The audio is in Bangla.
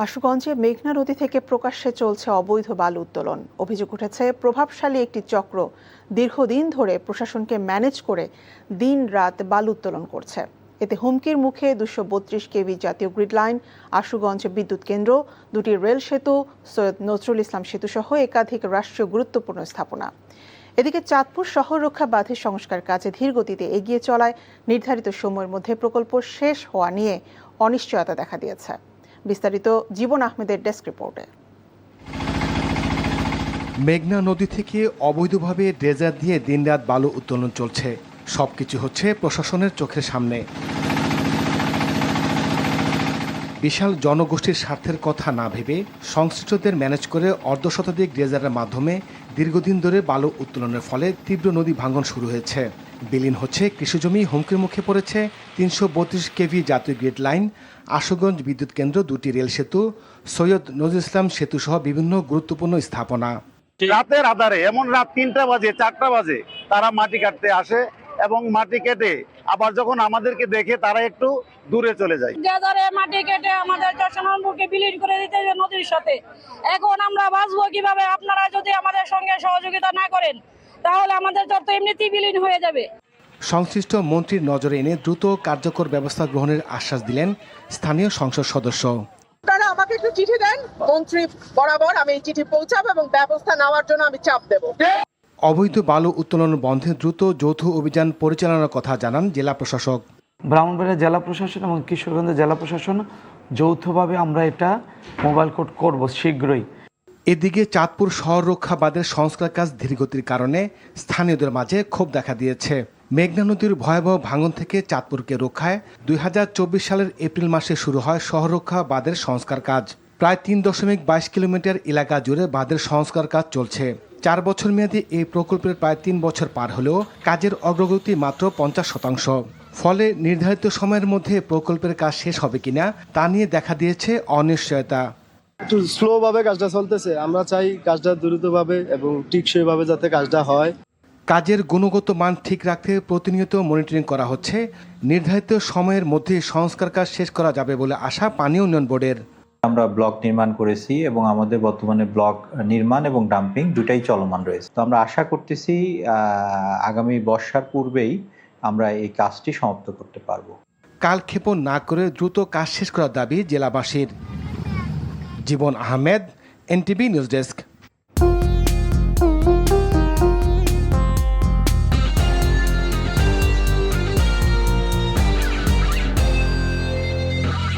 আশুগঞ্জে মেঘনা নদী থেকে প্রকাশ্যে চলছে অবৈধ বালু উত্তোলন। অভিযোগ উঠেছে প্রভাবশালী একটি চক্র দীর্ঘদিন ধরে প্রশাসনকে ম্যানেজ করে দিন-রাত বালু উত্তোলন করছে। এতে হুমকির মুখে 232 কেভি জাতীয় গ্রিড লাইন, আশুগঞ্জ বিদ্যুৎ কেন্দ্র, দুটি রেল সেতু, সৈয়দ নজরুল ইসলাম সেতু সহ একাধিক রাষ্ট্রীয় গুরুত্বপূর্ণ স্থাপনা। এদিকে চাঁদপুর শহর রক্ষা বাঁধের সংস্কার কাজে ধীরগতিতে এগিয়ে চলায় নির্ধারিত সময়ের মধ্যে প্রকল্প শেষ হওয়া নিয়ে অনিশ্চয়তা দেখা দিয়েছে। বিস্তারিত জীবন আহমেদের ডেস্ক রিপোর্টে। মেঘনা নদী থেকে অবৈধভাবে ড্রেজার দিয়ে দিনরাত বালু উত্তোলন চলছে। সবকিছু হচ্ছে প্রশাসনের চোখের সামনে। বিশাল জনগোষ্ঠীর স্বার্থের কথা না ভেবে সংশ্লিষ্টদের ম্যানেজ করে অর্ধশতাধিক ড্রেজারের মাধ্যমে দীর্ঘদিন ধরে বালু উত্তোলনের ফলে তীব্র নদী ভাঙন শুরু হয়েছে। বিলীন হচ্ছে কৃষিজমি, হুমকির মুখে পড়েছে 332 কেভি জাতীয় গ্রিড লাইন, আশুগঞ্জ বিদ্যুৎ কেন্দ্র, দুটি রেল সেতু, সৈয়দ নজরুল ইসলাম সেতু সহ বিভিন্ন গুরুত্বপূর্ণ স্থাপনা। রাতের আধারে এমন রাত 3টা বাজে 4টা বাজে তারা মাটি কাটতে আসে এবং মাটি কেটে আবার যখন আমাদেরকে দেখে তারা একটু দূরে চলে যায়। মাটি কেটে আমাদের যশোরকে বিলীন করে দিতে নদীর সাথে। এখন আমরা বাঁচবো কিভাবে? আপনারা যদি আমাদের সঙ্গে সহযোগিতা না করেন তাহলে আমাদের যত এমনিতেই বিলীন হয়ে যাবে। সংশ্লিষ্ট মন্ত্রীর নজরে এনে দ্রুত কার্যকর ব্যবস্থা গ্রহণের আশ্বাস দিলেন স্থানীয় সংসদ সদস্য। আপনারা আমাকে একটু চিঠি দেন, মন্ত্রী বরাবর আমি এই চিঠি পৌঁছাবো এবং ব্যবস্থা নেওয়ার জন্য আমি চাপ দেব। অবৈধ বালু উত্তোলন বন্ধে দ্রুত যৌথ অভিযান পরিচালনার কথা জানান জেলা প্রশাসক। ব্রাহ্মণবাড়িয়া জেলা প্রশাসন এবং কিশোরগঞ্জ জেলা প্রশাসন যৌথভাবে আমরা এটা মোবাইল কোর্ট করব শীঘ্রই। এদিকে চাঁদপুর শহর রক্ষা বাঁধের সংস্কার কাজ ধীরগতির কারণে স্থানীয়দের মাঝে ক্ষোভ দেখা দিয়েছে। মেঘনা নদীর ভয়াবহ ভাঙন থেকে চাঁদপুরকে রক্ষায় 2024 সালের এপ্রিল মাসে শুরু হয় শহর রক্ষা বাঁধের সংস্কার কাজ। প্রায় 3.22 কিলোমিটার এলাকা জুড়ে বাঁধের সংস্কার কাজ চলছে। 4 বছর মেয়াদী এই প্রকল্পের প্রায় 3 বছর পার হলেও কাজের অগ্রগতি মাত্র 50%। ফলে নির্ধারিত সময়ের মধ্যে প্রকল্পের কাজ শেষ হবে কিনা তা নিয়ে দেখা দিয়েছে অনিশ্চয়তা। একটু স্লো ভাবে কাজটা চলতেছে। আমরা চাই কাজটা দ্রুতভাবে এবং টেকসইভাবে যাতে কাজটা হয়। কাজের গুণগত মান ঠিক রাখতে প্রতিনিয়ত মনিটরিং করা হচ্ছে। নির্ধারিত সময়ের মধ্যে সংস্কার কাজ শেষ করা যাবে বলে আশা পানি উন্নয়ন বোর্ডের। আমরা ব্লক নির্মাণ করেছি এবং আমাদের বর্তমানে ব্লক নির্মাণ এবং ডাম্পিং দুটাই চলমান রয়েছে। তো আমরা আশা করতেছি আগামী বর্ষার পূর্বেই আমরা এই কাজটি সমাপ্ত করতে পারবো। কালক্ষেপণ না করে দ্রুত কাজ শেষ করার দাবি জেলাবাসীর। জীবন আহমেদ, এনটিভি নিউজ ডেস্ক।